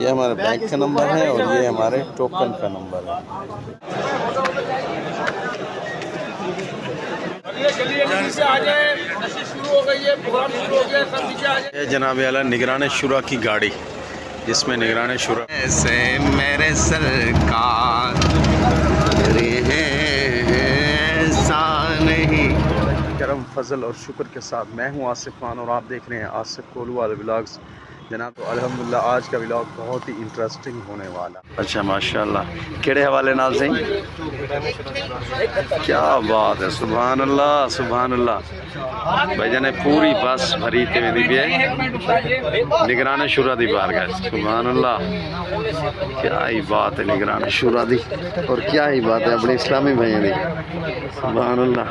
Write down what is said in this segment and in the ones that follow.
ये हमारे बैंक का नंबर है और ये हमारे टोकन का नंबर है। ये जनाब आला निगरान शुरा की गाड़ी, जिसमें निगरान शुरा ऐसे मेरे सरकार ऐसा नहीं। करम फजल और शुक्र के साथ मैं हूँ आसिफ खान और आप देख रहे हैं आसिफ कोलू वाले व्लॉग्स। जनाब तो अल्हम्दुलिल्लाह आज का व्लॉग बहुत ही इंटरेस्टिंग होने वाला। अच्छा माशाल्लाह, केड़े हवाले नाल से? क्या बात है, सुभान अल्लाह सुभान अल्लाह। भाईजान ने पूरी बस भरी ते वेंदी भी है निगरान शुरा दी बारगाह। सुभान अल्लाह, क्या ही बात है निगरान शुरा दी, और क्या ही बात है अपने इस्लामी भाइयों दी। सुभान अल्लाह।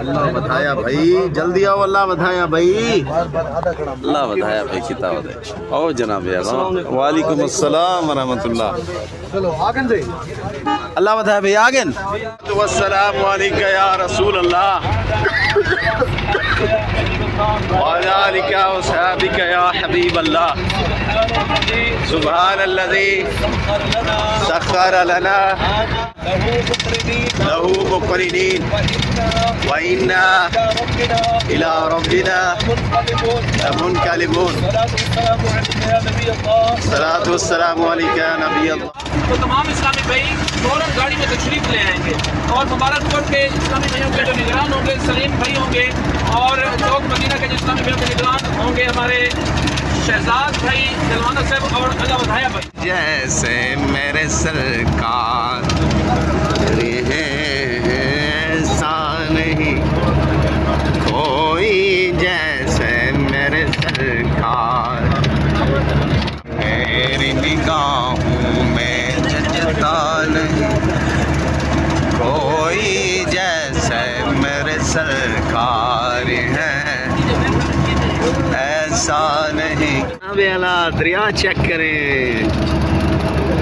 अल्लाह बताया भाई, जल्दी आओ, अल्लाह बताया भाई, अल्लाह बताया भाई। किताब है ओ जनाब यार, वालेकुम अस्सलाम व रहमतुल्लाह। अल्लाह बताया भाई आगन। वस्सलाम वालेकुम या रसूल अल्लाह वालिका व सहाबिका या हबीब अल्लाह। सुभान अल्लज़ी सख्खर लना लहू मुक़रिनीन व इन्ना इला रब्बिना लमुनक़लिबून। सलातु वस्सलामु अलैका या नबी अल्लाह। तो तमाम इस्लामी भाई फौरन गाड़ी में तशरीफ ले आएंगे और मुबारकपुर के इस्लामी भाइयों के जो निगरान होंगे सलीम भाई होंगे, और चौक मदीना के जो इस्लामी भाइयों के निगरान होंगे हमारे शहजाद भाई दिलवाना साहब और अल्लाह बधाया भाई। जैसे मेरे सरकार ऐसा नहीं कोई, जैसे मेरे सरकार मेरी निगाहों में जचता नहीं कोई, जैसे मेरे सरकार है ऐसा नहीं। अला दरिया चेक करें,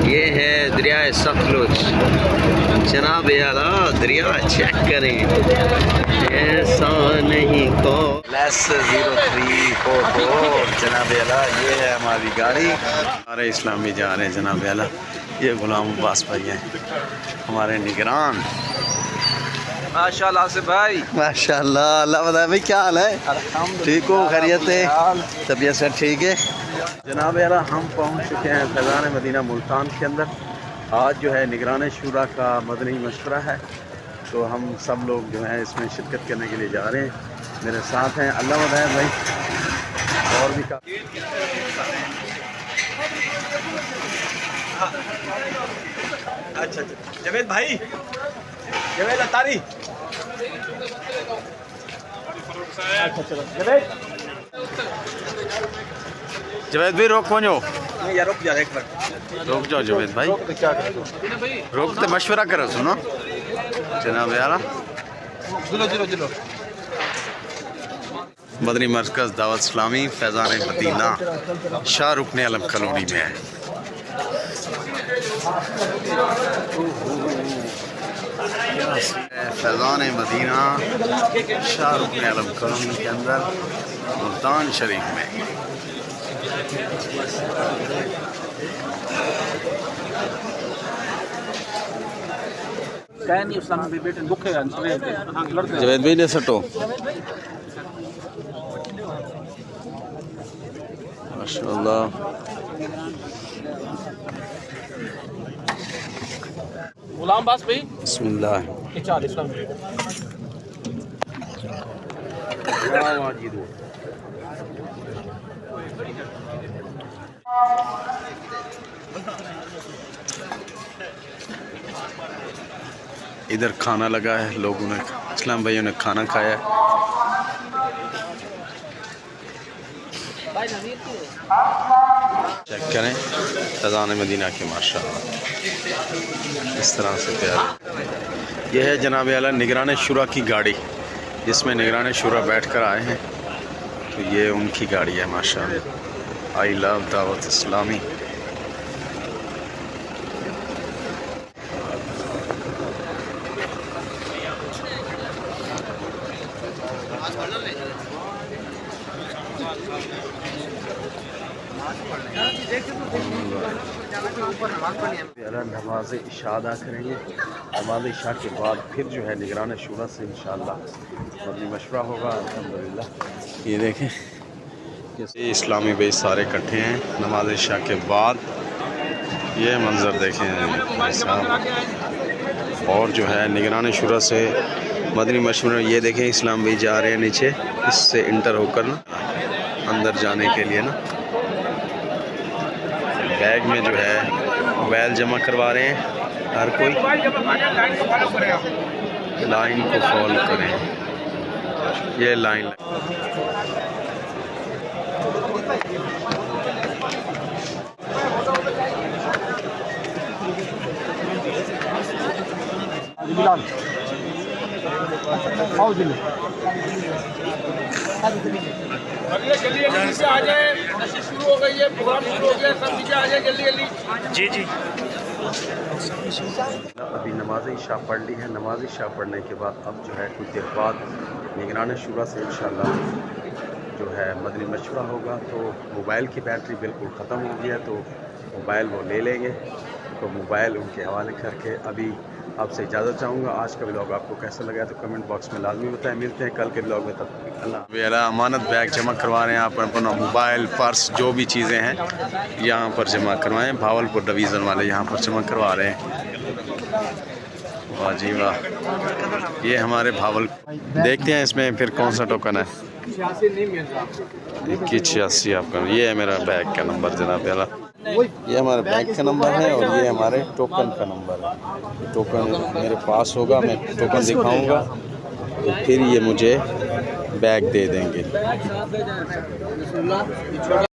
ये है दरिया सतलुज। जनाब आला दरिया चेक करें, ऐसा नहीं को लेस 0344। जनाब आला ये है हमारी गाड़ी, हमारे इस्लामी जा रहे हैं जनाब आला। ये गुलाम अब्बास भाई हैं हमारे निगरान। माशाल्लाह से भाई, माशाल्लाह। अल्लाह बताए भाई, क्या हाल है? ठीक हो, खैरियत है, तबीयत से ठीक है? जनाब यार हम पहुंच चुके हैं फैज़ान मदीना मुल्तान के अंदर। आज जो है निगरान शुरा का मदनी मशवरा है, तो हम सब लोग जो हैं इसमें शिरकत करने के लिए जा रहे हैं। मेरे साथ हैं, अल्लाह बताए भाई, और भी का अच्छा जवेद भाई, जवेद अतारी। अच्छा चलो जवेद भाई रोक वञो। नहीं यार रुक जा एक मिनट, रुक जाओ जवेद भाई, क्या करें रोक तो मशवरा करो सुनो जनाब यारा। चलो मदनी मरकज़ दावत इस्लामी फैज़ान मदीना शाहरुख ने आलम कॉलोनी में है। फैज़ान मदीना शाहरुख ने आलम कॉलोनी के अंदर मुल्तान शरीफ में। जवेद भाई ने सटो माशाअल्लाह। गुलाम बास भाई बिस्मिल्लाह। इधर खाना लगा है, लोगों ने इस्लाम भाइयों ने खाना खाया है। चेक करें फैज़ान मदीना के माशाअल्लाह इस तरह से तैयार। यह है जनाब आला निगरान शुरा की गाड़ी, जिसमें निगरान शुरा बैठ कर आए हैं। तो ये उनकी गाड़ी है माशाअल्लाह। I love Dawat Islami. नमाज इशा अदा करेंगे। नमाज इशा के बाद फिर जो है निगरान शूरा से इंशाअल्लाह मदनी मशवरा होगा। अल्हम्दुलिल्लाह ये देखें ये इस्लामी भाई सारे इकट्ठे हैं नमाज इशा के बाद। ये मंज़र देखें साहब। और जो है निगरान शूरा से मदनी मशवरा ये देखें इस्लाम भाई जा रहे हैं नीचे इससे इंटर होकर ना अंदर जाने के लिए ना बैग में जो है मोबाइल जमा करवा रहे हैं। हर कोई लाइन को फॉलो करें। ये लाइन जल्दी से आ जाए। शुरू हो गई है, प्रोग्राम शुरू हो गया, सब नीचे आ जाए जल्दी जल्दी। जी जी। अभी नमाज इशा पढ़ ली है। नमाज इशा पढ़ने के बाद अब जो है कुछ देर बाद निगरान शूरा से इंशाअल्लाह जो है मदनी मशवरा होगा। तो मोबाइल की बैटरी बिल्कुल ख़त्म हो गई है तो मोबाइल वो ले लेंगे। तो मोबाइल उनके हवाले करके अभी आपसे इजाज़त चाहूँगा। आज का व्लॉग आपको कैसा लगा तो कमेंट बॉक्स में लाजमी बताएं। मिलते हैं कल के व्लॉग में। तब अल्लाह मेरा अमानत बैग जमा करवा रहे हैं आप अपना मोबाइल पर्स जो भी चीज़ें हैं यहाँ पर जमा करवाएं। भावलपुर डिवीज़न वाले यहाँ पर जमा करवा रहे हैं। वाह जी वाह। ये हमारे भावल देखते हैं इसमें फिर कौन सा टोकन है। 86 आपका। ये है मेरा बैग का नंबर जनाब वाला। ये हमारे बैंक का नंबर है और ये हमारे टोकन का नंबर है। टोकन मेरे पास होगा मैं टोकन दिखाऊंगा तो फिर ये मुझे बैग दे देंगे।